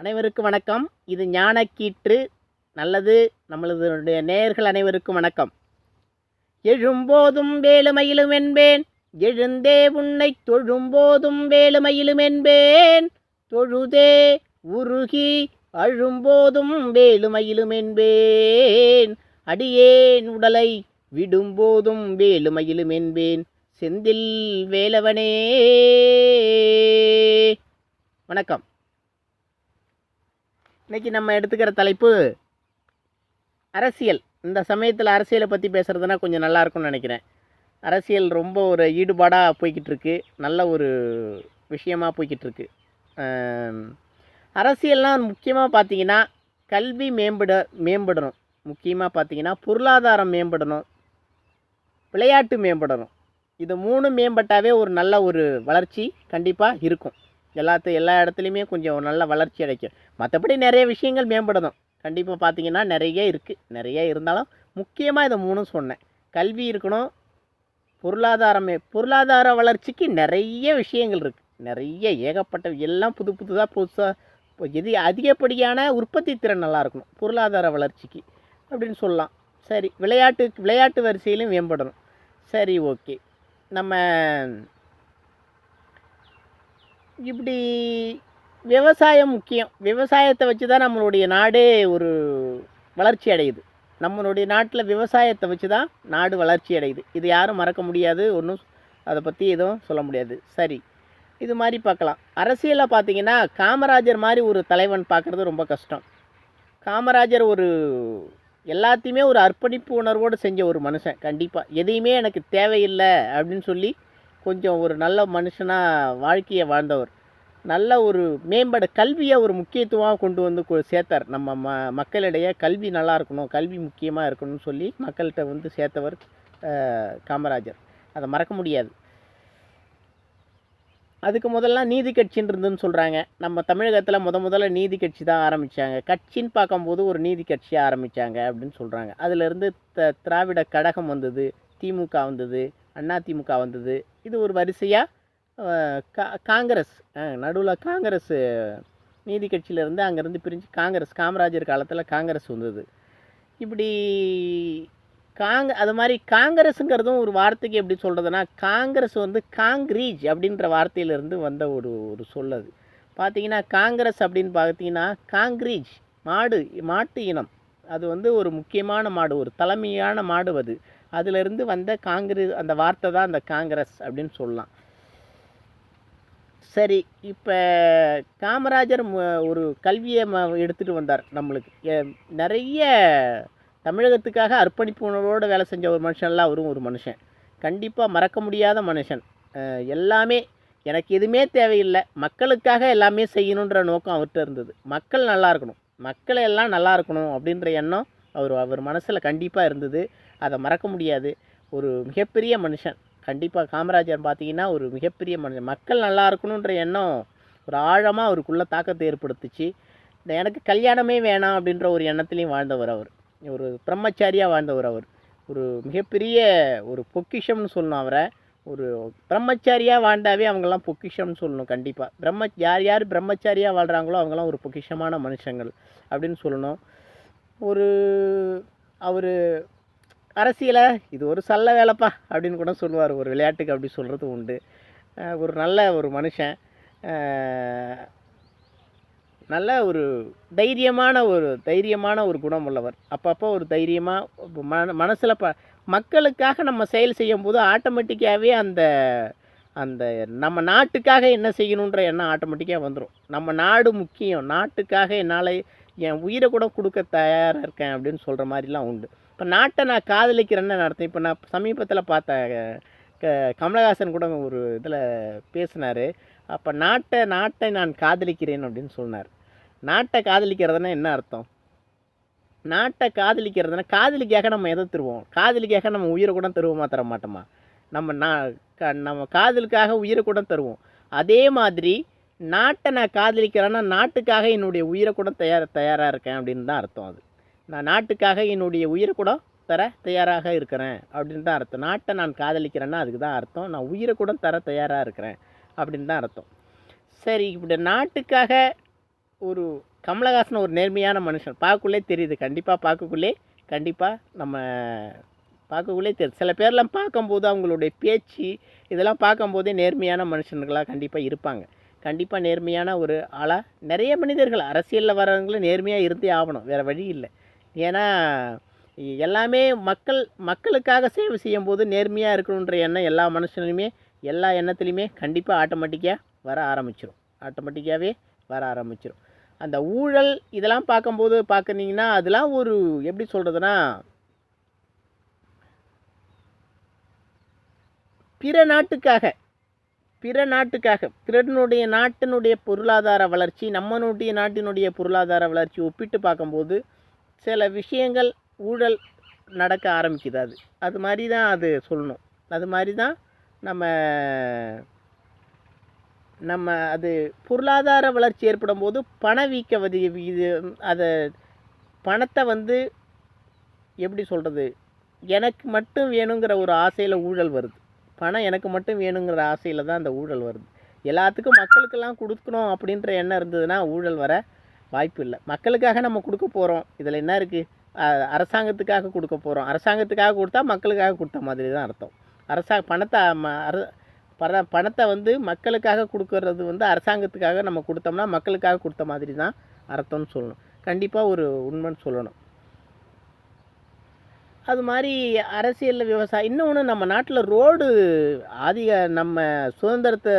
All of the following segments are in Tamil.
அனைவருக்கும் வணக்கம். இது ஞானக்கீற்று. நல்லது. நம்மளுடைய நேயர்கள் அனைவருக்கும் வணக்கம். எழும்போதும் வேலுமயிலும் என்பேன், எழுந்தே உன்னை தொழும்போதும் வேலுமயிலும் என்பேன், தொழுதே உருகி அழும்போதும் வேலுமயிலும் என்பேன், அடியேன் உடலை விடும்போதும் வேலுமயிலும் என்பேன், செந்தில் வேலவனே. வணக்கம். இன்றைக்கி நம்ம எடுத்துக்கிற தலைப்பு அரசியல். இந்த சமயத்தில் அரசியலை பற்றி பேசுகிறதுனா கொஞ்சம் நல்லாயிருக்கும்னு நினைக்கிறேன். அரசியல் ரொம்ப ஒரு ஈடுபாடாக போய்கிட்டுருக்கு, நல்ல ஒரு விஷயமாக போய்கிட்டுருக்கு. அரசியல்னால் முக்கியமாக பார்த்திங்கன்னா கல்வி மேம்படணும், முக்கியமாக பார்த்திங்கன்னா பொருளாதாரம் மேம்படணும், விளையாட்டு மேம்படணும். இது 3 மேம்பட்டாவே ஒரு நல்ல ஒரு வளர்ச்சி கண்டிப்பாக இருக்கும். எல்லா இடத்துலையுமே கொஞ்சம் நல்ல வளர்ச்சி அடைக்கும். மற்றபடி நிறைய விஷயங்கள் மேம்படணும் கண்டிப்பாக பார்த்திங்கன்னா நிறைய இருக்குது. நிறைய இருந்தாலும் முக்கியமாக இதை 3 சொன்னேன். கல்வி இருக்கணும், பொருளாதார வளர்ச்சிக்கு நிறைய விஷயங்கள் இருக்குது. நிறைய ஏகப்பட்ட எல்லாம் புதுசாக எது அதிகப்படியான உற்பத்தி திறன் நல்லா இருக்கணும் பொருளாதார வளர்ச்சிக்கு அப்படின்னு சொல்லலாம். சரி, விளையாட்டு வரிசையிலும் மேம்படணும். சரி, ஓகே. நம்ம இப்படி விவசாயம் முக்கியம். விவசாயத்தை வச்சு தான் நம்மளுடைய நாடே ஒரு வளர்ச்சி அடையுது. நம்மளுடைய நாட்டில் விவசாயத்தை வச்சு தான் நாடு வளர்ச்சி அடையுது. இது யாரும் மறக்க முடியாது, ஒன்றும் அதை பற்றி எதுவும் சொல்ல முடியாது. சரி, இது மாதிரி பார்க்கலாம். அரசியலில் பார்த்திங்கன்னா காமராஜர் மாதிரி ஒரு தலைவன் பார்க்குறது ரொம்ப கஷ்டம். காமராஜர் ஒரு எல்லாத்தையுமே ஒரு அர்ப்பணிப்பு உணர்வோடு செஞ்ச ஒரு மனுஷன். கண்டிப்பாக எதையுமே எனக்கு தேவையில்லை அப்படின்னு சொல்லி கொஞ்சம் ஒரு நல்ல மனுஷனாக வாழ்க்கையை வாழ்ந்தவர். நல்ல ஒரு கல்வியை ஒரு முக்கியத்துவமாக கொண்டு வந்து சேர்த்தார். நம்ம மக்களிடையே கல்வி நல்லா இருக்கணும், கல்வி முக்கியமாக இருக்கணும்னு சொல்லி மக்கள்கிட்ட வந்து சேர்த்தவர் காமராஜர். அதை மறக்க முடியாது. அதுக்கு முதல்ல நீதி கட்சின்னு இருந்துன்னு சொல்கிறாங்க. நம்ம தமிழகத்தில் முதல்ல நீதி கட்சி தான் ஆரம்பித்தாங்க. கட்சின்னு பார்க்கும்போது ஒரு நீதி கட்சியாக ஆரம்பித்தாங்க அப்படின்னு சொல்கிறாங்க. அதிலிருந்து திராவிட கழகம் வந்தது, திமுக வந்தது, அதிமுக வந்தது. இது ஒரு வரிசையாக காங்கிரஸ் நடுவில் காங்கிரஸ் நீதி கட்சியிலேருந்து அங்கேருந்து பிரிஞ்சு காமராஜர் காலத்தில் காங்கிரஸ் வந்தது. இப்படி அது மாதிரி காங்கிரஸுங்கிறதும் ஒரு வார்த்தைக்கு எப்படி சொல்கிறதுனா, காங்கிரஸ் வந்து காங்கிரீஜ் அப்படின்ற வார்த்தையிலேருந்து வந்த ஒரு சொல்லது. பார்த்திங்கன்னா காங்கிரஸ் அப்படின்னு பார்த்தீங்கன்னா காங்கிரீஜ் மாட்டு இனம். அது வந்து ஒரு முக்கியமான மாடு, ஒரு தலைமையான மாடு. அதிலிருந்து வந்த அந்த வார்த்தை தான் அந்த காங்கிரஸ் அப்படின்னு சொல்லலாம். சரி, இப்போ காமராஜர் ஒரு கல்வியை எடுத்துகிட்டு வந்தார். நம்மளுக்கு நிறைய தமிழகத்துக்காக அர்ப்பணிப்பு உணர்வோடு வேலை செஞ்ச ஒரு மனுஷன்லாம் அவரும் ஒரு மனுஷன். கண்டிப்பாக மறக்க முடியாத மனுஷன். எல்லாமே எனக்கு எதுவுமே தேவையில்லை, மக்களுக்காக எல்லாமே செய்யணுன்ற நோக்கம் அவர்கிட்ட இருந்தது. மக்கள் நல்லா இருக்கணும், மக்களை எல்லாம் நல்லா இருக்கணும் அப்படின்ற எண்ணம் அவர் மனசில் கண்டிப்பாக இருந்தது. அதை மறக்க முடியாது. ஒரு மிகப்பெரிய மனுஷன். கண்டிப்பாக காமராஜர் பார்த்திங்கன்னா ஒரு மிகப்பெரிய மனுஷன். மக்கள் நல்லா இருக்கணுன்ற எண்ணம் ஒரு ஆழமாக அவருக்குள்ளே தாக்கத்தை ஏற்படுத்துச்சு. எனக்கு கல்யாணமே வேணாம் அப்படின்ற ஒரு எண்ணத்துலேயும் வாழ்ந்தவர். அவர் ஒரு பிரம்மச்சாரியாக வாழ்ந்தவர். அவர் ஒரு மிகப்பெரிய ஒரு பொக்கிஷம்னு சொல்லணும் அவரை. ஒரு பிரம்மச்சாரியாக வாழ்ந்தாவே அவங்கெல்லாம் பொக்கிஷம்னு சொல்லணும். கண்டிப்பாக யார் பிரம்மச்சாரியாக வாழ்கிறாங்களோ அவங்களாம் ஒரு பொக்கிஷமான மனுஷங்கள் அப்படின்னு சொல்லணும். அவர் அரசியலை இது ஒரு சல்ல வேலைப்பா அப்படின்னு கூட சொல்லுவார். ஒரு விளையாட்டுக்கு அப்படி சொல்கிறது உண்டு. ஒரு நல்ல ஒரு மனுஷன், நல்ல ஒரு தைரியமான ஒரு குணம் உள்ளவர். அப்பப்போ ஒரு தைரியமாக மனசில் மக்களுக்காக நம்ம செயல் செய்யும்போது ஆட்டோமேட்டிக்காகவே அந்த நம்ம நாட்டுக்காக என்ன செய்யணுன்ற எண்ணம் ஆட்டோமேட்டிக்காக வந்துடும். நம்ம நாடு முக்கியம், நாட்டுக்காக என்னால் என் உயிரை கூட கொடுக்க தயாராக இருக்கேன் அப்படின்னு சொல்கிற மாதிரிலாம் உண்டு. இப்போ நாட்டை நான் காதலிக்கிறேன்னு நடத்தேன். இப்போ நான் சமீபத்தில் பார்த்த கமலஹாசன் கூட ஒரு இதில் பேசினார். அப்போ நாட்டை நான் காதலிக்கிறேன் அப்படின்னு சொன்னார். நாட்டை காதலிக்கிறதுனா என்ன அர்த்தம்? நாட்டை காதலிக்கிறதுனா காதலிக்காக நம்ம எதை தருவோம்? காதலிக்காக நம்ம உயிரை கூட தருவோமா, தர மாட்டோமா? நம்ம காதலுக்காக உயிரை கூட தருவோம். அதே மாதிரி நாட்டை நான் காதலிக்கிறேன்னா நாட்டுக்காக என்னுடைய உயிரை கூட தயாராக இருக்கேன் அப்படின்னு தான் அர்த்தம். அது நான் நாட்டுக்காக என்னுடைய உயிரை கூட தர தயாராக இருக்கிறேன் அப்படின்னு தான் அர்த்தம். நாட்டை நான் காதலிக்கிறேன்னா அதுக்கு தான் அர்த்தம். நான் உயிரை கூட தர தயாராக இருக்கிறேன் அப்படின்னு தான் அர்த்தம். சரி, இப்படி நாட்டுக்காக ஒரு கமலஹாசன் ஒரு நேர்மையான மனுஷன், பார்க்கக்குள்ளே தெரியுது. கண்டிப்பாக நம்ம பார்க்கக்குள்ளே தெரியுது. சில பேர்லாம் பார்க்கும்போது அவங்களுடைய பேச்சு இதெல்லாம் பார்க்கும்போதே நேர்மையான மனுஷனுங்களாக கண்டிப்பாக இருப்பாங்க. கண்டிப்பாக நேர்மையான ஒரு ஆளாக நிறைய மனிதர்கள் அரசியலில் வரவங்களும் நேர்மையாக இருந்தே ஆகணும், வேறு வழி இல்லை. ஏன்னா எல்லாமே மக்களுக்காக சேவை செய்யும்போது நேர்மையாக இருக்கணுன்ற எண்ணம் எல்லா மனுஷனுமே எல்லா எண்ணத்துலையுமே கண்டிப்பாக ஆட்டோமேட்டிக்காகவே வர ஆரம்பிச்சிடும். அந்த ஊழல் இதெல்லாம் பார்க்குறீங்கன்னா அதெல்லாம் ஒரு எப்படி சொல்கிறதுனா, பிற நாட்டுக்காக பிறனுடைய நாட்டினுடைய பொருளாதார வளர்ச்சி நம்மளுடைய நாட்டினுடைய பொருளாதார வளர்ச்சி ஒப்பிட்டு பார்க்கும்போது சில விஷயங்கள் ஊழல் நடக்க ஆரம்பிக்குது. அது மாதிரி தான் அது சொல்லணும். அது மாதிரி தான் நம்ம அது பொருளாதார வளர்ச்சி ஏற்படும் போது பணவீக்க இது அதை பணத்தை வந்து எப்படி சொல்கிறது, எனக்கு மட்டும் வேணுங்கிற ஒரு ஆசையில் ஊழல் வருது. பணம் எனக்கு மட்டும் வேணுங்கிற ஆசையில் தான் அந்த ஊழல் வருது. எல்லாத்துக்கும் மக்களுக்கெல்லாம் கொடுக்கணும் அப்படின்ற எண்ணம் இருந்ததுன்னா ஊழல் வர வாய்ப்பு இல்லை. மக்களுக்காக நம்ம கொடுக்க போகிறோம், இதில் என்ன இருக்குது, அரசாங்கத்துக்காக கொடுக்க போகிறோம். அரசாங்கத்துக்காக கொடுத்தா மக்களுக்காக கொடுத்த மாதிரி தான் அர்த்தம். பணத்தை வந்து மக்களுக்காக கொடுக்கறது வந்து அரசாங்கத்துக்காக நம்ம கொடுத்தோம்னா மக்களுக்காக கொடுத்த மாதிரி தான் அர்த்தம்னு சொல்லணும். கண்டிப்பாக ஒரு உண்மைன்னு சொல்லணும். அது மாதிரி அரசியலில் விவசாயம். இன்னொன்று, நம்ம நாட்டில் ரோடு நம்ம சுதந்திரத்தை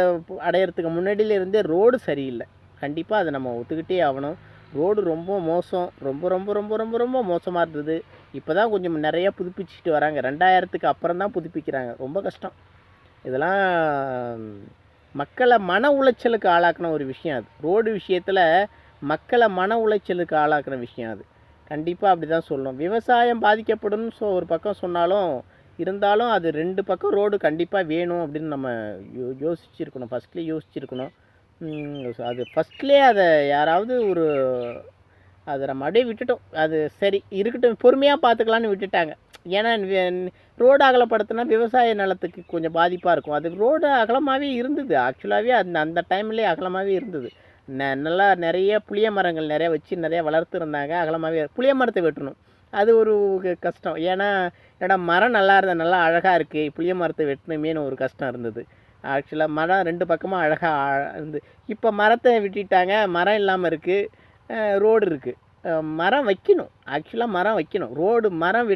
அடையிறதுக்கு முன்னாடியிலேருந்தே ரோடு சரியில்லை. கண்டிப்பாக அதை நம்ம ஒத்துக்கிட்டே ஆகணும். ரோடு ரொம்ப மோசம், ரொம்ப ரொம்ப ரொம்ப ரொம்ப ரொம்ப மோசமாக இருந்தது. இப்போ தான் கொஞ்சம் நிறையா புதுப்பிச்சுட்டு வராங்க. 2000க்கு அப்புறம் தான் புதுப்பிக்கிறாங்க. ரொம்ப கஷ்டம். இதெல்லாம் மக்களை மன உளைச்சலுக்கு ஆளாக்கின ஒரு விஷயம் அது. ரோடு விஷயத்தில் மக்களை மன உளைச்சலுக்கு ஆளாக்கின விஷயம் அது. கண்டிப்பாக அப்படி தான் சொல்லணும். விவசாயம் பாதிக்கப்படும் ஒரு பக்கம் சொன்னாலும் இருந்தாலும் அது 2 பக்கம் ரோடு கண்டிப்பாக வேணும் அப்படின்னு நம்ம யோசிச்சுருக்கணும். ஃபஸ்ட்லேயே யோசிச்சுருக்கணும். அது ஃபஸ்ட்லேயே அதை யாராவது அதை நம்ம அப்படியே விட்டுட்டோம். அது சரி இருக்கட்டும், பொறுமையாக பார்த்துக்கலான்னு விட்டுட்டாங்க. ஏன்னா ரோடு அகலப்படுத்தினா விவசாய நிலத்துக்கு கொஞ்சம் பாதிப்பாக இருக்கும். அது ரோடு அகலமாகவே இருந்தது. ஆக்சுவலாகவே அந்த டைம்லேயே அகலமாகவே இருந்தது. நல்லா நிறைய புளிய மரங்கள் நிறையா வச்சு நிறையா வளர்த்துருந்தாங்க. அகலமாகவே புளிய மரத்தை வெட்டணும், அது ஒரு கஷ்டம். ஏன்னா மரம் நல்லா அழகாக இருக்குது, புளிய மரத்தை வெட்டணுமேனு ஒரு கஷ்டம் இருந்தது. ஆக்சுவலாக மரம் 2 பக்கமும் அழகாக இருந்து. இப்போ மரத்தை விட்டுட்டாங்க, மரம் இல்லாமல் இருக்குது, ரோடு இருக்குது. மரம் வைக்கணும், ஆக்சுவலாக மரம் வைக்கணும். மரம்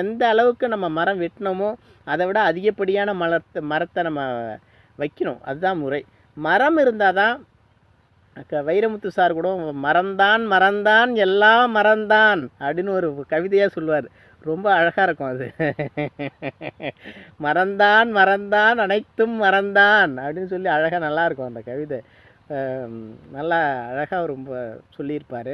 எந்த அளவுக்கு நம்ம மரம் வெட்டினோமோ அதை விட அதிகப்படியான மரத்தை நம்ம வைக்கணும். அதுதான் முறை. மரம் இருந்தால் தான் வைரமுத்து சார் கூட மறந்தான் எல்லாம் மறந்தான் அப்படின்னு ஒரு கவிதையாக சொல்லுவார். ரொம்ப அழகாக இருக்கும் அது. மறந்தான் அனைத்தும் மறந்தான் அப்படின்னு சொல்லி அழகாக நல்லாயிருக்கும் அந்த கவிதை. நல்லா அழகாக ரொம்ப சொல்லியிருப்பார்.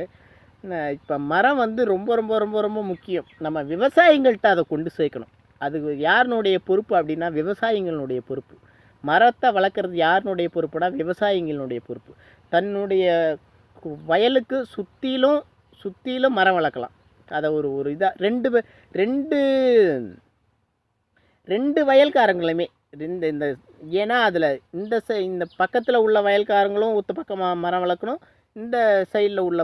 இப்போ மரம் வந்து ரொம்ப ரொம்ப ரொம்ப ரொம்ப முக்கியம். நம்ம விவசாயிகள்கிட்ட அதை கொண்டு சேர்க்கணும். அது யாருனுடைய பொறுப்பு அப்படின்னா விவசாயிகளுடைய பொறுப்பு. மரத்தை வளர்க்குறது யாருனுடைய பொறுப்புனா விவசாயிகளுடைய பொறுப்பு. தன்னுடைய வயலுக்கு சுற்றிலும் மரம் வளர்க்கலாம். அதை ஒரு இதாக ரெண்டு வயல்காரங்களுமே இந்த ஏன்னா அதில் இந்த பக்கத்தில் உள்ள வயல்காரங்களும் ஒத்த பக்கமாக மரம் வளர்க்கணும், இந்த சைடில் உள்ள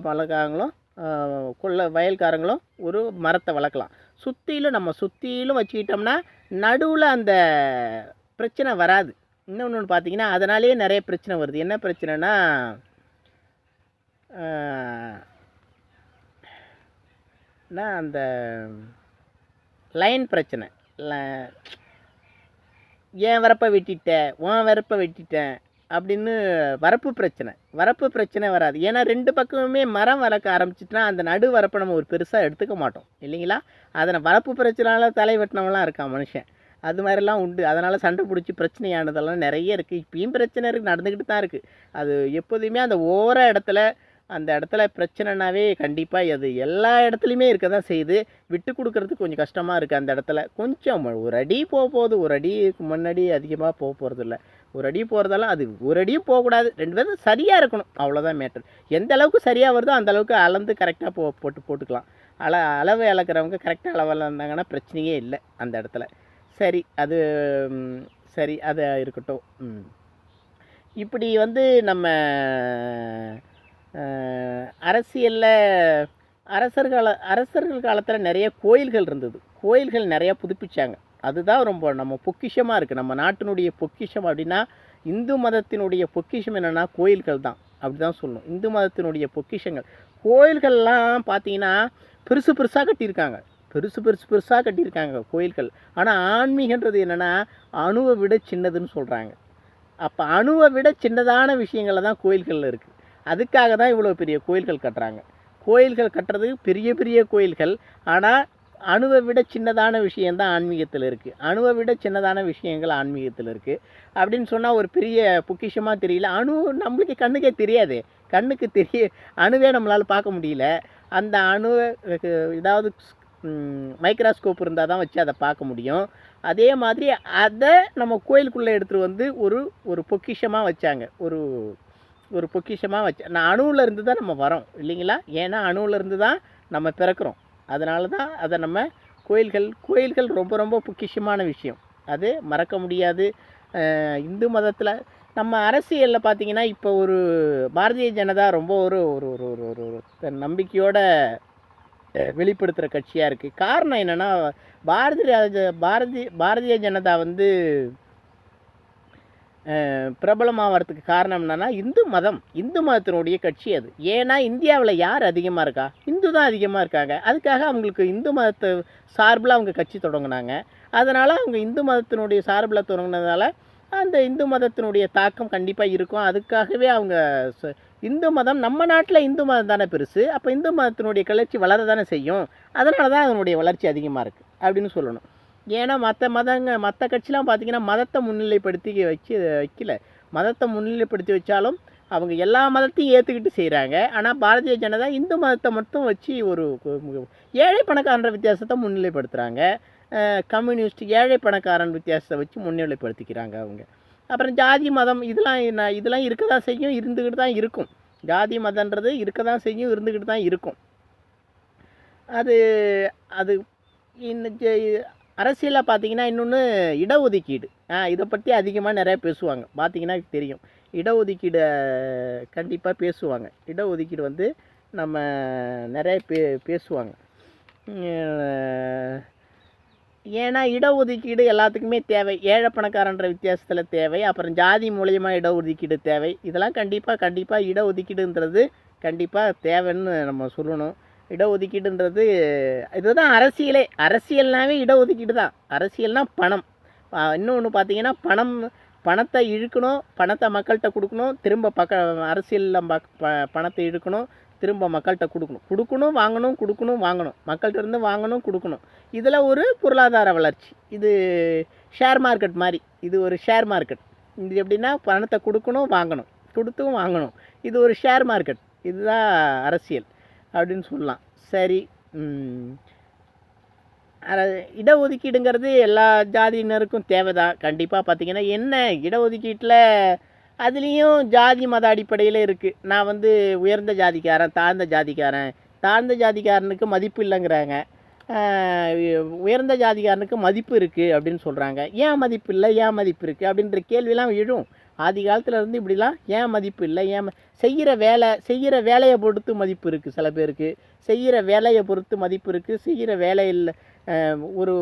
வயல்காரங்களும் ஒரு மரத்தை வளர்க்கலாம். நம்ம சுற்றிலும் வச்சுக்கிட்டோம்னா நடுவில் அந்த பிரச்சனை வராது. இன்னொன்று பார்த்தீங்கன்னா அதனாலேயே நிறைய பிரச்சனை வருது. என்ன பிரச்சனைனா அந்த லைன் பிரச்சனை. ஏன் வரப்பை வெட்டிட்டேன் அப்படின்னு வரப்பு பிரச்சனை வராது. ஏன்னா 2 பக்கமுமே மரம் வளர்க்க ஆரம்பிச்சிட்டுனா அந்த நடு வரப்பை நம்ம ஒரு பெருசாக எடுத்துக்க மாட்டோம் இல்லைங்களா. அதனை வரப்பு பிரச்சனைனால தலை வெட்டினவெல்லாம் இருக்கான் மனுஷன். அது மாதிரிலாம் உண்டு. அதனால் சண்டை பிடிச்சி பிரச்சனையானதெல்லாம் நிறைய இருக்குது. இப்பயும் பிரச்சனை நடந்துக்கிட்டு தான் இருக்குது. அது எப்போதுமே அந்த இடத்துல பிரச்சனைனாவே கண்டிப்பாக அது எல்லா இடத்துலையுமே இருக்க தான் செய்யுது. விட்டு கொடுக்கறதுக்கு கொஞ்சம் கஷ்டமாக இருக்குது. அந்த இடத்துல கொஞ்சம் ஒரு அடி போகுது, ஒரு அடிக்கு முன்னாடி அதிகமாக போகிறதில்ல. ஒரு அடி போகிறதால அது ஒரு அடியும் போகக்கூடாது, 2 பேரும் சரியாக இருக்கணும், அவ்வளோதான் மேட்டர். எந்த அளவுக்கு சரியாக வருதோ அந்த அளவுக்கு அளந்து கரெக்டாக போட்டுக்கலாம். அளவு அளக்கிறவங்க கரெக்டாக அளவில் இருந்தாங்கன்னா பிரச்சனையே இல்லை அந்த இடத்துல. சரி அது இருக்கட்டும். இப்படி வந்து நம்ம அரசியலில் அரசர்கள் காலத்தில் நிறைய கோயில்கள் இருந்தது. கோயில்கள் நிறையா புதுப்பிச்சாங்க. அதுதான் ரொம்ப நம்ம பொக்கிஷமாக இருக்குது. நம்ம நாட்டினுடைய பொக்கிஷம் அப்படின்னா, இந்து மதத்தினுடைய பொக்கிஷம் என்னென்னா கோயில்கள் தான். அப்படி தான் சொல்லணும். இந்து மதத்தினுடைய பொக்கிஷங்கள் கோயில்கள்லாம் பார்த்தீங்கன்னா பெருசு பெருசாக கட்டியிருக்காங்க. பெருசாக கட்டியிருக்காங்க கோயில்கள். ஆனால் ஆன்மீகன்றது என்னென்னா அணுவை விட சின்னதுன்னு சொல்கிறாங்க. அப்போ அணுவை விட சின்னதான விஷயங்களில் தான் கோயில்கள் இருக்குது. அதுக்காக தான் இவ்வளோ பெரிய கோயில்கள் கட்டுறாங்க. கோயில்கள் கட்டுறது பெரிய பெரிய கோயில்கள். ஆனால் அணுவை விட சின்னதான விஷயந்தான் ஆன்மீகத்தில் இருக்குது. அணுவை விட சின்னதான விஷயங்கள் ஆன்மீகத்தில் இருக்குது அப்படின்னு சொன்னால் ஒரு பெரிய பொக்கிஷமாக தெரியல. அணு நம்மளுக்கு கண்ணுக்கே தெரியாது. கண்ணுக்கு அணுவே நம்மளால் பார்க்க முடியல. அந்த அணுவை ஏதாவது மைக்ரோஸ்கோப் இருந்தால் தான் வச்சு அதை பார்க்க முடியும். அதே மாதிரி அதை நம்ம கோயிலுக்குள்ளே எடுத்துகிட்டு வந்து ஒரு பொக்கிஷமாக வச்சாங்க. ஒரு பொக்கிஷமாக நான் அணுவில் இருந்து தான் நம்ம வரோம் இல்லைங்களா? ஏன்னா அணுவில் இருந்து தான் நம்ம பிறக்கிறோம். அதனால தான் அதை நம்ம கோயில்கள் ரொம்ப ரொம்ப பொக்கிஷமான விஷயம். அது மறக்க முடியாது. இந்து மதத்தில் நம்ம அரசியலில் பார்த்திங்கன்னா இப்போ ஒரு பாரதிய ஜனதா ரொம்ப ஒரு ஒரு ஒரு ஒரு ஒரு நம்பிக்கையோட வெளிப்படுத்துகிற கட்சியாக இருக்குது. காரணம் என்னென்னா பாரதிய ஜனதா வந்து பிரபலமாகறதுக்கு காரணம் என்னென்னா இந்து மதத்தினுடைய கட்சி அது. ஏன்னா இந்தியாவில் யார் அதிகமாக இருக்கா? இந்து தான் அதிகமாக இருக்காங்க. அதுக்காக அவங்களுக்கு இந்து மதத்தை சார்பில் அவங்க கட்சி தொடங்கினாங்க. அதனால் அவங்க இந்து மதத்தினுடைய சார்பில் தொடங்கினதால அந்த இந்து மதத்தினுடைய தாக்கம் கண்டிப்பாக இருக்கும். அதுக்காகவே அவங்க இந்து மதம் நம்ம நாட்டில் இந்து மதம் தானே பெருசு. அப்போ இந்து மதத்தினுடைய கிளர்ச்சி வளர தானே செய்யும். அதனால தான் அதனுடைய வளர்ச்சி அதிகமாக இருக்குது அப்படின்னு சொல்லணும். ஏன்னா மற்ற கட்சிலாம் பார்த்திங்கன்னா மதத்தை முன்னிலைப்படுத்தி வைக்கல. மதத்தை முன்னிலைப்படுத்தி வச்சாலும் அவங்க எல்லா மதத்தையும் ஏற்றுக்கிட்டு செய்கிறாங்க. ஆனால் பாரதிய ஜனதா இந்து மதத்தை மட்டும் வச்சு ஒரு ஏழை பணக்காரன்ற வித்தியாசத்தை முன்னிலைப்படுத்துகிறாங்க. கம்யூனிஸ்ட் ஏழை பணக்காரன் வித்தியாசத்தை வச்சு முன்னிலைப்படுத்திக்கிறாங்க அவங்க. அப்புறம் ஜாதி மதம் இதெல்லாம் இருக்க தான் செய்யும், இருந்துக்கிட்டு தான் இருக்கும். ஜாதி மதன்றது இருக்க தான் செய்யும், இருந்துக்கிட்டு தான் இருக்கும். அது அது அரசியலில் பார்த்திங்கன்னா இன்னொன்று இடஒதுக்கீடு. இதை பற்றி அதிகமாக நிறையா பேசுவாங்க. பார்த்திங்கன்னா தெரியும். இடஒதுக்கீடு கண்டிப்பாக பேசுவாங்க. இடஒதுக்கீடு வந்து நம்ம நிறைய பேசுவாங்க. ஏன்னா இடஒதுக்கீடு எல்லாத்துக்குமே தேவை. ஏழை பணக்காரன்ற வித்தியாசத்தில் தேவை. அப்புறம் ஜாதி மூலயமா இடஒதுக்கீடு தேவை. இதெல்லாம் கண்டிப்பாக இடஒதுக்கீடுன்றது கண்டிப்பாக தேவைன்னு நம்ம சொல்லணும். இடஒதுக்கீடுன்றது இதுதான் அரசியல்னாவே இடஒதுக்கீடு தான். அரசியல்னால் பணம். இன்னொன்று பார்த்திங்கன்னா பணத்தை இழுக்கணும், பணத்தை மக்கள்கிட்ட கொடுக்கணும், திரும்ப அரசியலில் பணத்தை இழுக்கணும், திரும்ப மக்கள்கிட்ட கொடுக்கணும் வாங்கணும், மக்கள்கிட்ட இருந்து வாங்கணும் கொடுக்கணும். இதில் ஒரு பொருளாதார வளர்ச்சி. இது ஷேர் மார்க்கெட் மாதிரி. இது ஒரு ஷேர் மார்க்கெட். இது எப்படின்னா பணத்தை கொடுக்கணும் வாங்கணும், கொடுத்தும் வாங்கணும். இது ஒரு ஷேர் மார்க்கெட். இதுதான் அரசியல் அப்படின்னு சொல்லலாம். சரி, இடஒதுக்கீடுங்கிறது எல்லா ஜாதியினருக்கும் தேவை தான். கண்டிப்பாக பார்த்திங்கன்னா என்ன இடஒதுக்கீட்டில் அதுலேயும் ஜாதி மத அடிப்படையில் இருக்குது. நான் வந்து உயர்ந்த ஜாதிக்காரன், தாழ்ந்த ஜாதிக்காரனுக்கு மதிப்பு இல்லைங்கிறாங்க. உயர்ந்த ஜாதிக்காரனுக்கு மதிப்பு இருக்குது அப்படின்னு சொல்கிறாங்க. ஏன் மதிப்பு இல்லை, ஏன் மதிப்பு இருக்குது அப்படின்ற கேள்வியெல்லாம் எழும். ஆதி காலத்தில் இருந்து இப்படிலாம் ஏன் மதிப்பு இல்லை, செய்கிற வேலையை பொறுத்து மதிப்பு இருக்குது. சில பேருக்கு செய்கிற வேலையை பொறுத்து மதிப்பு இருக்குது. செய்கிற வேலையில் ஒரு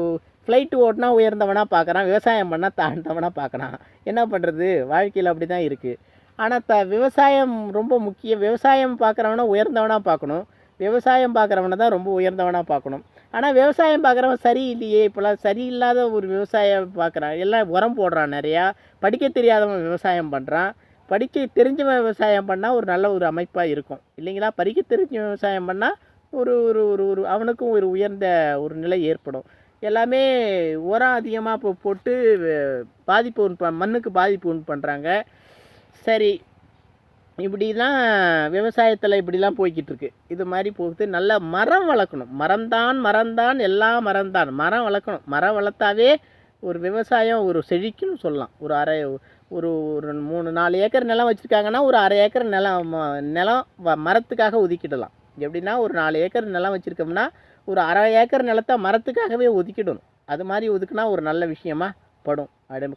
ஃப்ளைட்டு ஓட்டினா உயர்ந்தவனாக பார்க்குறான், விவசாயம் பண்ணால் தாழ்ந்தவனாக பார்க்குறான். என்ன பண்ணுறது, வாழ்க்கையில் அப்படி தான் இருக்குது. ஆனால் விவசாயம் ரொம்ப முக்கியம். விவசாயம் பார்க்குறவனை உயர்ந்தவனாக பார்க்கணும், விவசாயம் பார்க்குறவனை தான் ரொம்ப உயர்ந்தவனாக பார்க்கணும். ஆனால் விவசாயம் பார்க்குறவன் சரியில்லையே, இப்போலாம் சரியில்லாத ஒரு விவசாயம் பார்க்குறான். எல்லாம் உரம் போடுறான் நிறையா. படிக்க தெரியாதவன் விவசாயம் பண்ணுறான். படிக்க தெரிஞ்சவன் விவசாயம் பண்ணால் ஒரு நல்ல ஒரு அமைப்பாக இருக்கும் இல்லைங்களா? படிக்க தெரிஞ்ச விவசாயம் பண்ணால் ஒரு ஒரு ஒரு ஒரு அவனுக்கும் ஒரு உயர்ந்த ஒரு நிலை ஏற்படும். எல்லாமே உரம் அதிகமாக போட்டு மண்ணுக்கு பாதிப்பு உண்டு பண்ணுறாங்க. சரி, இப்படிலாம் விவசாயத்தில் இப்படிலாம் போய்கிட்டு இருக்கு. இது மாதிரி போகுது. நல்ல மரம் வளர்க்கணும். மரம்தான் எல்லாம் மரம் வளர்க்கணும். மரம் வளர்த்தாவே ஒரு விவசாயம் ஒரு செழிக்குன்னு சொல்லலாம். ஒரு 3-4 ஏக்கர் நிலம் வச்சுருக்காங்கன்னா ஒரு அரை ஏக்கர் நிலம் மரத்துக்காக ஒதுக்கிடலாம். எப்படின்னா ஒரு 4 ஏக்கர் நிலம் வச்சுருக்கோம்னா ஒரு அரை ஏக்கர் நிலத்தை மரத்துக்காகவே ஒதுக்கிடணும். அது மாதிரி ஒதுக்குனா ஒரு நல்ல விஷயமா படும்.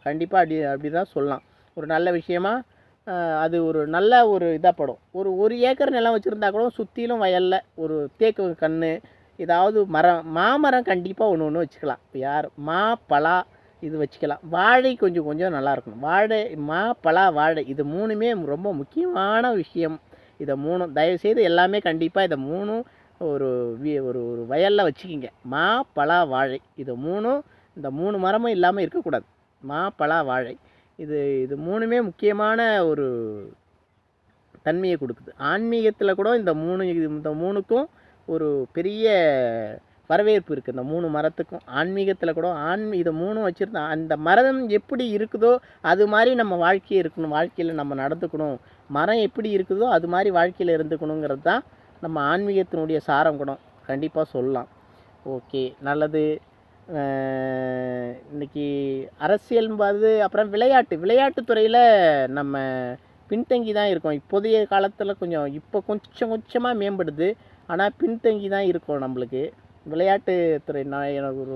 கண்டிப்பாக அப்படி தான் சொல்லலாம். ஒரு நல்ல விஷயமா அது ஒரு நல்ல ஒரு இதாக படும். ஒரு ஏக்கர் நிலம் வச்சுருந்தா கூட சுற்றிலும் வயலில் ஒரு தேக்கு கன்று ஏதாவது மாமரம் கண்டிப்பாக ஒன்று வச்சுக்கலாம். இப்போ யார் பலா இது வச்சுக்கலாம். வாழை கொஞ்சம் கொஞ்சம் நல்லா இருக்கணும். வாழை பலா வாழை இது 3மே ரொம்ப முக்கியமான விஷயம். இதை 3 தயவுசெய்து எல்லாமே கண்டிப்பாக இதை 3 ஒரு ஒரு ஒரு வயலில் வச்சுக்கிங்க. பலா வாழை இது 3 இந்த 3 மரமும் இல்லாமல் இருக்கக்கூடாது. பலா வாழை இது 3மே முக்கியமான ஒரு தன்மையை கொடுக்குது. ஆன்மீகத்தில் கூட இந்த 3க்கும் ஒரு பெரிய வரவேற்பு இருக்குது. இந்த 3 மரத்துக்கும் ஆன்மீகத்தில் கூட இது 3 வச்சுருந்தா அந்த மரம் எப்படி இருக்குதோ அது மாதிரி நம்ம வாழ்க்கையை இருக்கணும், வாழ்க்கையில் நம்ம நடந்துக்கணும். மரம் எப்படி இருக்குதோ அது மாதிரி வாழ்க்கையில் இருந்துக்கணுங்கிறது தான் நம்ம ஆன்மீகத்தினுடைய சாரம் கூட கண்டிப்பாக சொல்லலாம். ஓகே, நல்லது. இன்றைக்கி அரசியல்பாது அப்புறம் விளையாட்டுத்துறையில் நம்ம பின்தங்கி தான் இருக்கோம். இப்போதைய காலத்தில் இப்போ கொஞ்சமாக மேம்படுது. ஆனால் பின்தங்கி தான் இருக்கோம். நம்மளுக்கு விளையாட்டுத்துறை எனக்கு ஒரு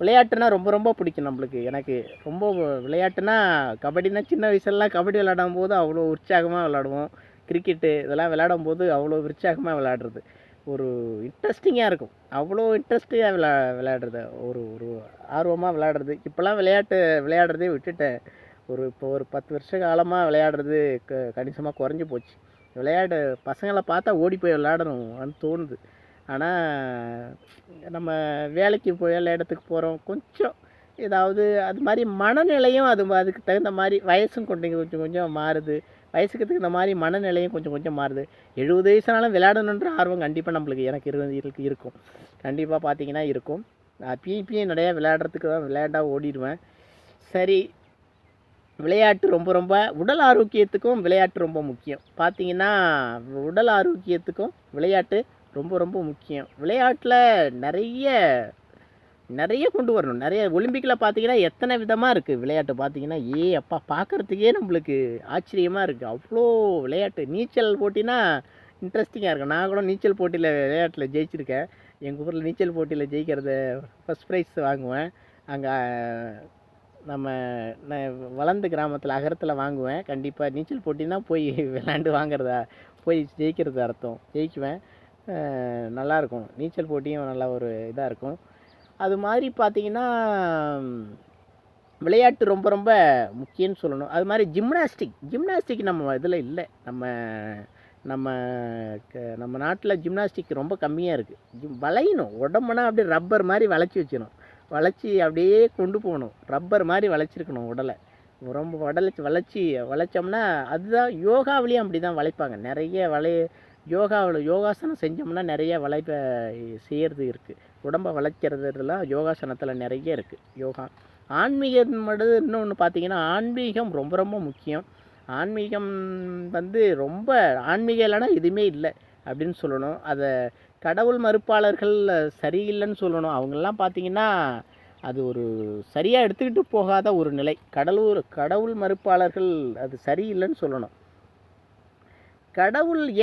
விளையாட்டுனா ரொம்ப ரொம்ப பிடிக்கும். நம்மளுக்கு எனக்கு ரொம்ப விளையாட்டுனா கபடினா சின்ன வயசுலலாம் கபடி விளையாடும் போது அவ்வளோ உற்சாகமாக விளையாடுவோம். கிரிக்கெட்டு இதெல்லாம் விளையாடும் போது அவ்வளோ உற்சாகமாக விளையாடுறது ஒரு இன்ட்ரெஸ்டிங்காக இருக்கும். அவ்வளோ இன்ட்ரெஸ்டிங்காக விளையாடுறது ஒரு ஆர்வமாக விளையாடுறது. இப்போலாம் விளையாடுறதே விட்டுட்டேன். இப்போ ஒரு 10 வருஷ காலமாக விளையாடுறது கணிசமாக குறைஞ்சி போச்சு. பசங்களை பார்த்தா ஓடி போய் விளையாடணும்னு தோணுது. ஆனால் நம்ம வேலைக்கு போய் எல்லா இடத்துக்கு போகிறோம். கொஞ்சம் ஏதாவது அது மாதிரி மனநிலையும் அதுக்கு தகுந்த மாதிரி வயசும் கொஞ்சம் மாறுது. வயசுக்கு தகுந்த மாதிரி மனநிலையும் கொஞ்சம் மாறுது. 70 வயசுனாலும் விளையாடணுன்ற ஆர்வம் கண்டிப்பாக நம்மளுக்கு எனக்கு இருக்கும். கண்டிப்பாக பார்த்தீங்கன்னா இருக்கும். நான் இப்பயும் நிறையா விளையாடுறதுக்கு தான் விளையாண்டா ஓடிடுவேன். சரி, விளையாட்டு ரொம்ப ரொம்ப உடல் ஆரோக்கியத்துக்கும் விளையாட்டு ரொம்ப முக்கியம். பார்த்தீங்கன்னா உடல் ஆரோக்கியத்துக்கும் விளையாட்டு ரொம்ப ரொம்ப முக்கியம். விளையாட்டில் நிறைய கொண்டு வரணும். நிறைய ஒலிம்பிக்கில் பார்த்தீங்கன்னா எத்தனை விதமாக இருக்குது விளையாட்டு. பார்த்தீங்கன்னா அப்பா பார்க்குறதுக்கே நம்மளுக்கு ஆச்சரியமாக இருக்குது. அவ்வளோ விளையாட்டு. நீச்சல் போட்டினா இன்ட்ரெஸ்டிங்காக இருக்கும். நான் கூட நீச்சல் போட்டியில் விளையாட்டில் ஜெயிச்சிருக்கேன். எங்கள் ஊரில் நீச்சல் போட்டியில் ஜெயிக்கிறது ஃபஸ்ட் ப்ரைஸ் வாங்குவேன். அங்கே நான் வளர்ந்த கிராமத்தில் அகரத்தில் வாங்குவேன். கண்டிப்பாக நீச்சல் போட்டினா போய் விளையாண்டு போய் ஜெயிக்கிறது அர்த்தம். ஜெயிக்குவேன். நல்லாயிருக்கும். நீச்சல் போட்டியும் நல்லா ஒரு இதாக இருக்கும். அது மாதிரி பார்த்திங்கன்னா விளையாட்டு ரொம்ப ரொம்ப முக்கியம்னு சொல்லணும். அது மாதிரி ஜிம்னாஸ்டிக் நம்ம இதில் இல்லை. நம்ம நாட்டில் ஜிம்னாஸ்டிக் ரொம்ப கம்மியாக இருக்குது. வளையணும் உடம்புனா அப்படியே ரப்பர் மாதிரி வளைச்சி அப்படியே கொண்டு போகணும். ரப்பர் மாதிரி வளைச்சிருக்கணும் உடலை. ரொம்ப வளைச்சோம்னா அதுதான் யோகாவிலையும் அப்படி தான் வளைப்பாங்க. நிறைய யோகாசனம் செஞ்சோம்னா நிறைய செய்கிறது இருக்குது. உடம்பை வளைக்கிறதுலாம் யோகாசனத்தில் நிறைய இருக்குது. ஆன்மீகம் இன்னொன்று பார்த்தீங்கன்னா ஆன்மீகம் ரொம்ப ரொம்ப முக்கியம். ஆன்மீகம் ரொம்ப ஆன்மீகம் இல்லைன்னா எதுவுமே இல்லை அப்படின்னு சொல்லணும். அதை கடவுள் மறுப்பாளர்கள் சரியில்லைன்னு சொல்லணும். அவங்களெலாம் பார்த்தீங்கன்னா அது ஒரு சரியாக எடுத்துக்கிட்டு போகாத ஒரு நிலை. கடவுள் மறுப்பாளர்கள் அது சரியில்லைன்னு சொல்லணும்.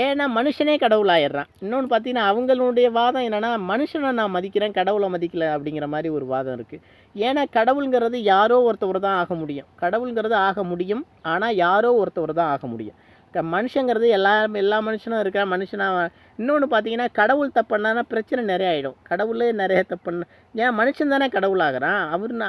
ஏன்னா மனுஷனே கடவுள் ஆயிடுறான். இன்னொன்று பார்த்தீங்கன்னா அவங்களுடைய வாதம் என்னென்னா மனுஷனை நான் மதிக்கிறேன், கடவுளை மதிக்கலை அப்படிங்கிற மாதிரி ஒரு வாதம் இருக்குது. ஏன்னா கடவுளுங்கிறது யாரோ ஒருத்தவர் தான் ஆக முடியும். கடவுளுங்கிறது ஆக முடியும், ஆனால் யாரோ ஒருத்தவர் தான் ஆக முடியும். மனுஷங்கிறது எல்லா மனுஷனும் இருக்கா மனுஷனாக. இன்னொன்று பார்த்தீங்கன்னா கடவுள் தப்புன்னா பிரச்சனை நிறைய ஆகிடும். கடவுளே நிறைய தப்புன்னா ஏன் மனுஷன் தானே கடவுள் ஆகிறான்.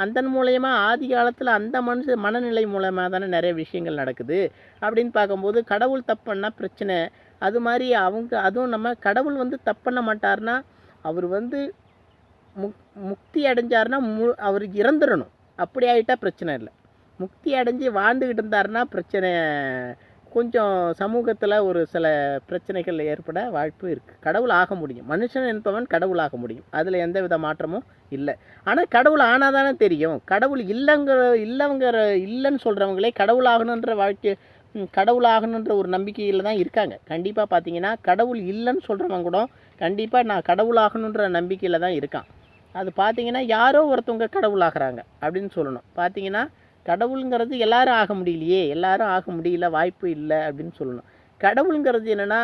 அந்த மூலயமா ஆதி காலத்தில் அந்த மனநிலை மூலமாக தானே நிறைய விஷயங்கள் நடக்குது. அப்படின்னு பார்க்கும்போது கடவுள் தப்புன்னா பிரச்சனை. அது மாதிரி அதுவும் நம்ம கடவுள் தப்பு பண்ண மாட்டார்னா அவர் முக்தி அடைஞ்சார்னா அவருக்கு இறந்துடணும். அப்படி ஆகிட்டா பிரச்சனை இல்லை. முக்தி அடைஞ்சு வாழ்ந்துக்கிட்டு இருந்தாருன்னா பிரச்சனை கொஞ்சம் சமூகத்தில் ஒரு சில பிரச்சனைகள் ஏற்பட வாய்ப்பு இருக்குது. கடவுள் ஆக முடியும். மனுஷன் என்பவன் கடவுள் ஆக முடியும். அதில் எந்த வித மாற்றமும் இல்லை. ஆனால் கடவுள் ஆனால் தானே தெரியும். கடவுள் இல்லைன்னு சொல்கிறவங்களே கடவுளாகணுன்ற ஒரு நம்பிக்கையில் தான் இருக்காங்க. கண்டிப்பாக பார்த்தீங்கன்னா கடவுள் இல்லைன்னு சொல்கிறவங்க கூட கண்டிப்பாக நான் கடவுளாகணுன்ற நம்பிக்கையில் தான் இருக்கான். அது பார்த்தீங்கன்னா யாரோ ஒருத்தவங்க கடவுளாகிறாங்க அப்படின்னு சொல்லணும். பார்த்தீங்கன்னா கடவுளுங்கிறது எல்லாரும் ஆக முடியல, வாய்ப்பு இல்லை அப்படின்னு சொல்லணும். கடவுளுங்கிறது என்னென்னா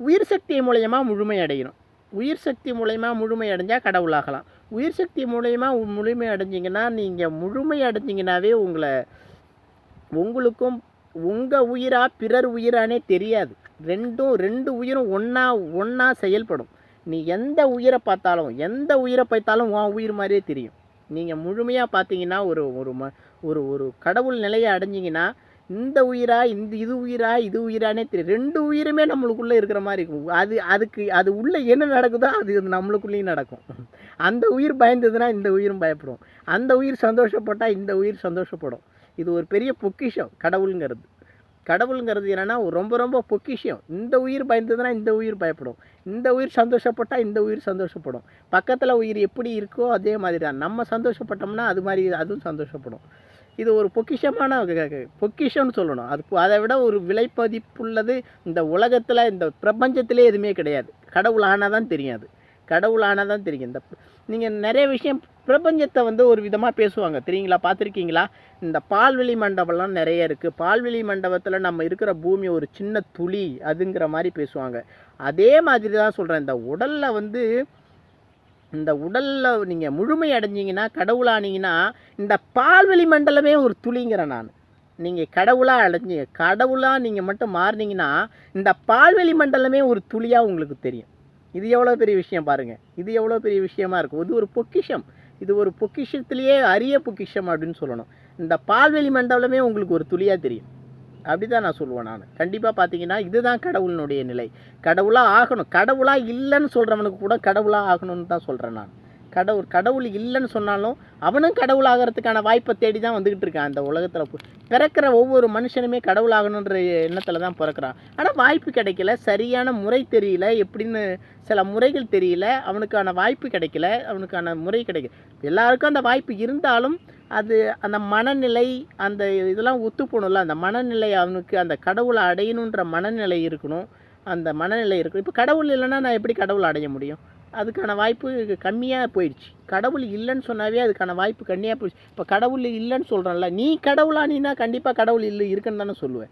உயிர் சக்தி மூலயமா முழுமை அடையணும். உயிர் சக்தி மூலயமா முழுமை அடைஞ்சால் கடவுளாகலாம். உயிர் சக்தி மூலயமா முழுமை அடைஞ்சிங்கன்னா நீங்கள் முழுமை அடைஞ்சிங்கனாவே உங்களுக்கும் உங்கள் உயிரா பிறர் உயிரானே தெரியாது. ரெண்டு உயிரும் ஒன்றா செயல்படும். நீ எந்த உயிரை பார்த்தாலும் உன் உயிர் மாதிரியே தெரியும். நீங்கள் முழுமையாக பார்த்தீங்கன்னா ஒரு கடவுள் நிலையை அடைஞ்சிங்கன்னா இந்த உயிரா இது உயிரானே தெரியும். 2 உயிருமே நம்மளுக்குள்ளே இருக்கிற மாதிரி இருக்கும். அது உள்ளே என்ன நடக்குதோ அது நம்மளுக்குள்ளேயும் நடக்கும். அந்த உயிர் பயந்ததுன்னா இந்த உயிரும் பயப்படும். அந்த உயிர் சந்தோஷப்பட்டால் இந்த உயிர் சந்தோஷப்படும். இது ஒரு பெரிய பொக்கிஷம் கடவுளுங்கிறது என்னென்னா ரொம்ப ரொம்ப பொக்கிஷம். இந்த உயிர் பயந்ததுன்னா இந்த உயிர் பயப்படும். இந்த உயிர் சந்தோஷப்பட்டால் இந்த உயிர் சந்தோஷப்படும். பக்கத்தில் உயிர் எப்படி இருக்கோ அதே மாதிரி தான். நம்ம சந்தோஷப்பட்டோம்னா அது மாதிரி அதுவும் சந்தோஷப்படும். இது ஒரு பொக்கிஷம்னு சொல்லணும். அதை விட ஒரு விலைப்பதிப்புள்ளது இந்த உலகத்தில் இந்த பிரபஞ்சத்திலே எதுவுமே கிடையாது. கடவுள் ஆனால் தான் தெரியும். இந்த நீங்கள் நிறைய விஷயம் பிரபஞ்சத்தை ஒரு விதமாக பேசுவாங்க தெரியுங்களா, பார்த்துருக்கீங்களா? இந்த பால்வெளி மண்டபம்லாம் நிறைய இருக்குது. பால்வெளி மண்டபத்தில் நம்ம இருக்கிற பூமி ஒரு சின்ன துளி அதுங்கிற மாதிரி பேசுவாங்க. அதே மாதிரி தான் சொல்கிறேன். இந்த உடலில் நீங்கள் முழுமை அடைஞ்சிங்கன்னா கடவுளானீங்கன்னா இந்த பால்வெளி மண்டலமே ஒரு துளிங்கிறேன் நான். நீங்கள் கடவுளாக நீங்கள் மட்டும் மாறினீங்கன்னா இந்த பால்வெளி மண்டலமே ஒரு துளியாக உங்களுக்கு தெரியும். இது எவ்வளோ பெரிய விஷயம் பாருங்கள். இது எவ்வளோ பெரிய விஷயமா இருக்கும். இது ஒரு பொக்கிஷம். இது ஒரு பொக்கிஷத்துலேயே அரிய பொக்கிஷம் அப்படின்னு சொல்லணும். இந்த பால்வெளி மண்டலமே உங்களுக்கு ஒரு துளியாக தெரியும். அப்படி தான் நான் சொல்லுவேன் நான். கண்டிப்பாக பார்த்தீங்கன்னா இதுதான் கடவுளினுடைய நிலை. கடவுளாக ஆகணும். கடவுளாக இல்லைன்னு சொல்கிறவனுக்கு கூட கடவுளாக ஆகணும்னு தான் சொல்கிறேன் நான். கடவுள் இல்லைன்னு சொன்னாலும் அவனும் கடவுள் ஆகிறதுக்கான வாய்ப்பை தேடி தான் வந்துக்கிட்டு இருக்கான். அந்த உலகத்தில் பிறக்கிற ஒவ்வொரு மனுஷனுமே கடவுள் ஆகணுன்ற எண்ணத்தில் தான் பிறக்கிறான். ஆனால் வாய்ப்பு கிடைக்கல, சரியான முறை தெரியல, எப்படின்னு சில முறைகள் தெரியல, அவனுக்கான வாய்ப்பு கிடைக்கல, அவனுக்கான முறை கிடைக்கல. எல்லாருக்கும் அந்த வாய்ப்பு இருந்தாலும் அது அந்த மனநிலை அந்த இதெல்லாம் ஒத்து போகணும்ல. அந்த மனநிலை அவனுக்கு அந்த கடவுளை அடையணுன்ற மனநிலை இருக்கணும். அந்த மனநிலை இருக்கணும். இப்போ கடவுள் இல்லைன்னா நான் எப்படி கடவுளை அடைய முடியும்? அதுக்கான வாய்ப்பு கம்மியாக போயிடுச்சு. கடவுள் இல்லைன்னு சொன்னாவே அதுக்கான வாய்ப்பு கம்மியாக போயிடுச்சு. இப்போ கடவுள் இல்லைன்னு சொல்கிறேன்ல, நீ கடவுளானின்னா கண்டிப்பாக கடவுள் இருக்குன்னு தானே சொல்லுவேன்.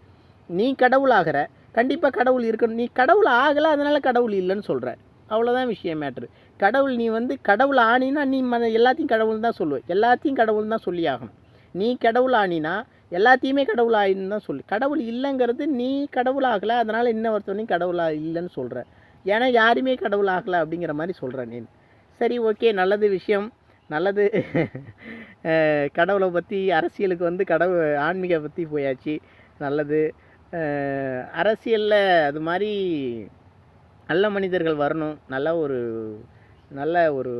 நீ கடவுள் ஆகிற, கண்டிப்பாக கடவுள் இருக்கணும். நீ கடவுள் ஆகலை, அதனால் கடவுள் இல்லைன்னு சொல்கிற. அவ்வளோதான் விஷயம் மேட்ரு. கடவுள் நீ கடவுள் ஆனினா நீ எல்லாத்தையும் கடவுள் தான் சொல்லுவேன். எல்லாத்தையும் கடவுள் தான் சொல்லி ஆகணும். நீ கடவுள் ஆனினா எல்லாத்தையுமே கடவுள் ஆயின்னு தான் சொல்லு. கடவுள் இல்லைங்கிறது நீ கடவுள் ஆகலை, அதனால் இன்னொருத்தவனையும் கடவுளாக இல்லைன்னு சொல்கிற. ஏன்னா யாருமே கடவுள் ஆகலை அப்படிங்கிற மாதிரி சொல்கிறேன் நீ. சரி, ஓகே, நல்லது விஷயம், நல்லது. கடவுளை பற்றி அரசியலுக்கு ஆன்மீக பற்றி போயாச்சு. நல்லது. அரசியலில் அது மாதிரி நல்ல மனிதர்கள் வரணும். நல்ல ஒரு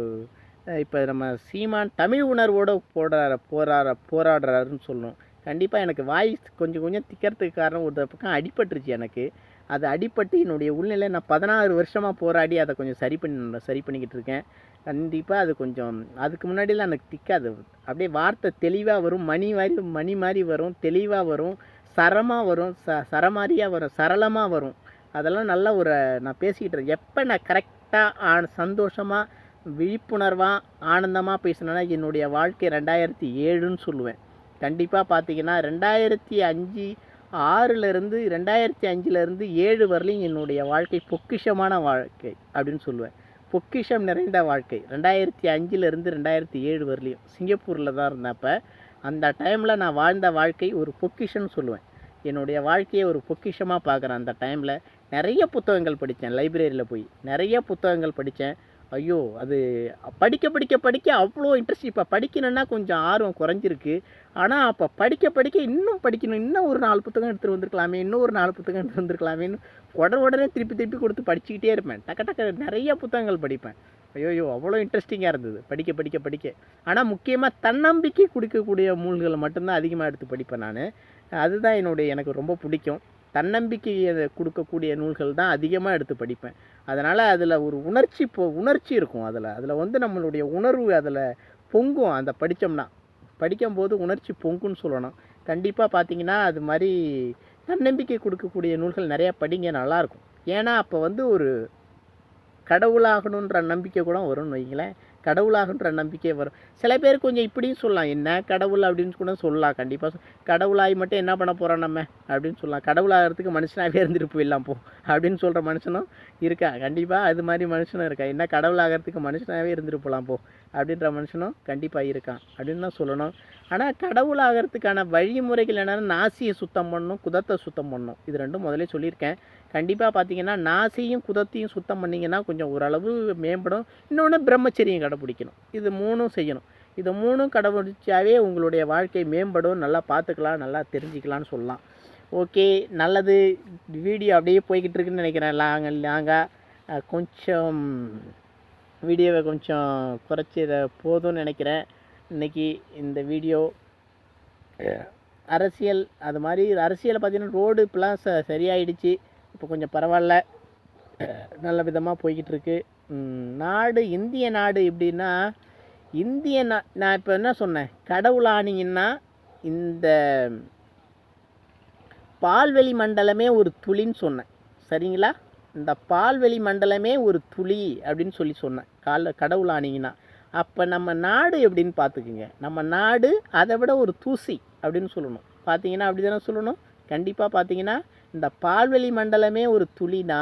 இப்போ நம்ம சீமான் தமிழ் உணர்வோடு போராடுறாருன்னு சொல்லணும். கண்டிப்பாக எனக்கு வாய்ஸ் கொஞ்சம் திக்கிறதுக்கு காரணம் ஒரு பக்கம் அடிபட்டுருச்சு எனக்கு. அது அடிபட்டு என்னுடைய உள்நிலை நான் 16 வருஷமாக போராடி அதை கொஞ்சம் சரி பண்ணிக்கிட்டு இருக்கேன். கண்டிப்பாக அது கொஞ்சம் அதுக்கு முன்னாடிலாம் எனக்கு திக்காது. அப்படியே வார்த்தை தெளிவாக வரும், மணி மாதிரி வரும், தெளிவாக வரும், சரமாக வரும், சரமாரியாக வரும், சரளமாக வரும். அதெல்லாம் நல்ல நான் பேசிக்கிட்டு இருக்கேன். எப்போ நான் கரெக்டாக சந்தோஷமாக விழிப்புணர்வாக ஆனந்தமாக பேசினேன்னா என்னுடைய வாழ்க்கை 2007ன்னு சொல்லுவேன். கண்டிப்பாக பார்த்தீங்கன்னா 2006லேருந்து 2005லேருந்து 2007 வரலையும் என்னுடைய வாழ்க்கை பொக்கிஷமான வாழ்க்கை அப்படின்னு சொல்லுவேன். பொக்கிஷம் நிறைந்த வாழ்க்கை. 2005லேருந்து 2007 வரலையும் சிங்கப்பூரில் தான் இருந்தப்போ அந்த டைமில் நான் வாழ்ந்த வாழ்க்கை ஒரு பொக்கிஷம்னு சொல்லுவேன். என்னுடைய வாழ்க்கையை ஒரு பொக்கிஷமாக பார்க்குறேன். அந்த டைமில் நிறைய புத்தகங்கள் படித்தேன். லைப்ரரியில் போய் நிறைய புத்தகங்கள் படித்தேன். ஐயோ, அது படிக்க அவ்வளோ இன்ட்ரெஸ்ட். இப்போ படிக்கணுன்னா கொஞ்சம் ஆர்வம் குறைஞ்சிருக்கு. ஆனால் அப்போ படிக்க இன்னும் படிக்கணும், இன்னும் ஒரு 4 புத்தகம் எடுத்துகிட்டு வந்திருக்கலாமே, இன்னும் ஒரு 4 புத்தகம் எடுத்துகிட்டு வந்திருக்கலாமேன்னு உடனே திருப்பி கொடுத்து படிச்சுக்கிட்டே இருப்பேன். டக்க நிறைய புத்தகங்கள் படிப்பேன். ஐயோ, அவ்வளோ இன்ட்ரெஸ்டிங்காக இருந்தது படிக்க. ஆனால் முக்கியமாக தன்னம்பிக்கை கொடுக்கக்கூடிய நூல்களை மட்டும்தான் அதிகமாக எடுத்து படிப்பேன் நான். அதுதான் எனக்கு ரொம்ப பிடிக்கும். தன்னம்பிக்கையை கொடுக்கக்கூடிய நூல்கள் தான் அதிகமாக எடுத்து படிப்பேன். அதனால் அதில் ஒரு உணர்ச்சி இருக்கும். அதில் நம்மளுடைய உணர்வு அதில் பொங்கும். அந்த படிக்கும்போது உணர்ச்சி பொங்குன்னு சொல்லணும். கண்டிப்பாக பார்த்தீங்கன்னா அது மாதிரி தன்னம்பிக்கை கொடுக்கக்கூடிய நூல்கள் நிறையா படிங்க, நல்லாயிருக்கும். ஏன்னா அப்போ ஒரு கடவுளாகணுன்ற நம்பிக்கை கூட வரும்னு வைங்களேன். கடவுளாகன்ற நம்பிக்கை வரும். சில பேர் கொஞ்சம் இப்படியும் சொல்லலாம், என்ன கடவுள் அப்படின்னு கூட சொல்லலாம். கண்டிப்பாக கடவுளாகி மட்டும் என்ன பண்ண போகிறோம் நம்ம அப்படின்னு சொல்லலாம். கடவுளாகிறதுக்கு மனுஷனாகவே இருந்துட்டு போயிடலாம் போ அப்படின்னு சொல்கிற மனுஷனும் இருக்கா. கண்டிப்பாக அது மாதிரி மனுஷனும் இருக்கா. என்ன கடவுளாகிறதுக்கு மனுஷனாகவே இருந்துட்டு போகலாம் போ அப்படின்ற மனுஷனும் கண்டிப்பாக இருக்கான் அப்படின்னு தான் சொல்லணும். ஆனால் கடவுளாகிறதுக்கான வழிமுறைகள் என்னென்னா, நாசியை சுத்தம் பண்ணணும், குதத்தை சுத்தம் பண்ணணும். இது ரெண்டும் முதலே சொல்லியிருக்கேன். கண்டிப்பாக பார்த்தீங்கன்னா நாசியும் குதத்தையும் சுத்தம் பண்ணிங்கன்னா கொஞ்சம் ஓரளவு மேம்படும். இன்னொன்று பிரம்மச்சரியம் கடைப்பிடிக்கணும். இது 3ம் செய்யணும். இது 3ம் கடைப்பிடிச்சாவே உங்களுடைய வாழ்க்கை மேம்படும். நல்லா பார்த்துக்கலாம், நல்லா தெரிஞ்சுக்கலான்னு சொல்லலாம். ஓகே, நல்லது. வீடியோ அப்படியே போய்கிட்டு இருக்குன்னு நினைக்கிறேன். நாங்கள் கொஞ்சம் வீடியோவை கொஞ்சம் குறைச்சி போதும்னு நினைக்கிறேன். இன்றைக்கி இந்த வீடியோ அரசியல் அது மாதிரி அரசியலை பார்த்தீங்கன்னா ரோடு இப்போலாம் சரியாயிடுச்சு. இப்போ கொஞ்சம் பரவாயில்ல, நல்ல விதமாக போய்கிட்டு இருக்கு. நாடு இந்திய நாடு எப்படின்னா, நான் இப்போ என்ன சொன்னேன், கடவுளானீங்கன்னா இந்த பால்வெளி மண்டலமே ஒரு துளின்னு சொன்னேன். சரிங்களா? இந்த பால்வெளி மண்டலமே ஒரு துளி அப்படின்னு சொன்னேன் கடவுளானீங்கன்னா. அப்போ நம்ம நாடு எப்படின்னு பார்த்துக்குங்க. நம்ம நாடு அதை விட ஒரு தூசி அப்படின்னு சொல்லணும். பார்த்தீங்கன்னா அப்படி தானே சொல்லணும். கண்டிப்பாக பார்த்தீங்கன்னா இந்த பால்வெளி மண்டலமே ஒரு துளினா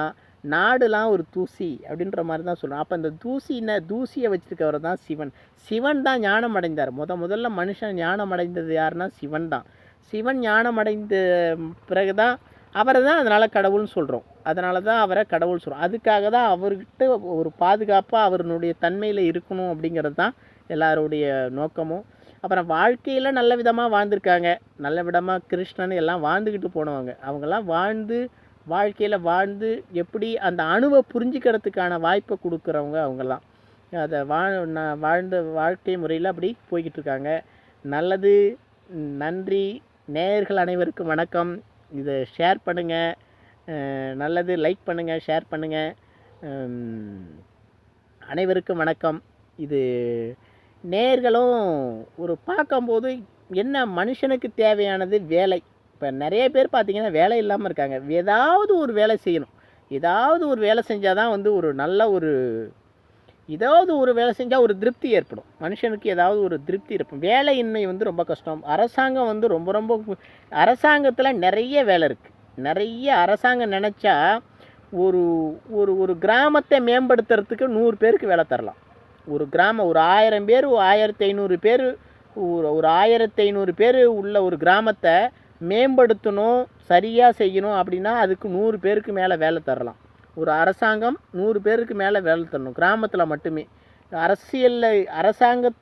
நாடுலாம் ஒரு தூசி அப்படின்ற மாதிரி தான் சொல்லணும். அப்போ இந்த தூசியை வச்சுருக்கவர் தான் சிவன். சிவன் தான் ஞானம் அடைந்தார். முதல்ல மனுஷன் ஞானம் அடைந்தது யாருன்னா சிவன் தான். சிவன் ஞானம் அடைந்த பிறகு தான் அவரை தான் அதனால் கடவுள்னு சொல்கிறோம். அதனால தான் அவரை கடவுள் சொல்கிறோம். அதுக்காக தான் அவர்கிட்ட ஒரு பாதுகாப்பாக அவருடைய தன்மையில் இருக்கணும் அப்படிங்கிறது தான் எல்லாருடைய நோக்கமும். அப்புறம் வாழ்க்கையில் நல்ல விதமாக வாழ்ந்திருக்காங்க. நல்ல விதமாக கிருஷ்ணன் எல்லாம் வாழ்ந்துக்கிட்டு போனவங்க. அவங்கெல்லாம் வாழ்க்கையில் வாழ்ந்து எப்படி அந்த அணுவை புரிஞ்சுக்கிறதுக்கான வாய்ப்பை கொடுக்குறவங்க அவங்கெல்லாம். அதை வாழ்ந்த வாழ்க்கை முறையில் அப்படி போய்கிட்டு இருக்காங்க. நல்லது. நன்றி. நேயர்கள் அனைவருக்கும் வணக்கம். இதை ஷேர் பண்ணுங்கள். நல்லது. லைக் பண்ணுங்கள், ஷேர் பண்ணுங்கள். அனைவருக்கும் வணக்கம். இது நேயர்களும் ஒரு பார்க்கும்போது என்ன மனுஷனுக்கு தேவையானது வேலை. இப்போ நிறைய பேர் பார்த்திங்கன்னா வேலை இல்லாமல் இருக்காங்க. ஏதாவது ஒரு வேலை செய்யணும். ஏதாவது ஒரு வேலை செஞ்சால் தான் வந்து ஒரு நல்ல ஏதாவது ஒரு வேலை செஞ்சால் ஒரு திருப்தி ஏற்படும். மனுஷனுக்கு ஏதாவது ஒரு திருப்தி இருக்கும். வேலையின்மை வந்து ரொம்ப கஷ்டம். அரசாங்கம் வந்து ரொம்ப அரசாங்கத்தில் நிறைய வேலை இருக்குது. நிறைய அரசாங்கம் நினச்சா ஒரு ஒரு ஒரு கிராமத்தை மேம்படுத்துறதுக்கு 100 பேருக்கு வேலை தரலாம். ஒரு கிராமம் ஒரு 1000 பேர் 1500 பேர் ஒரு 1500 பேர் உள்ள ஒரு கிராமத்தை மேம்படுத்தணும், சரியாக செய்யணும் அப்படின்னா அதுக்கு 100 பேருக்கு மேலே வேலை தரலாம். ஒரு அரசாங்கம் 100 பேருக்கு மேலே வேலை தரணும் கிராமத்தில் மட்டுமே. அரசாங்க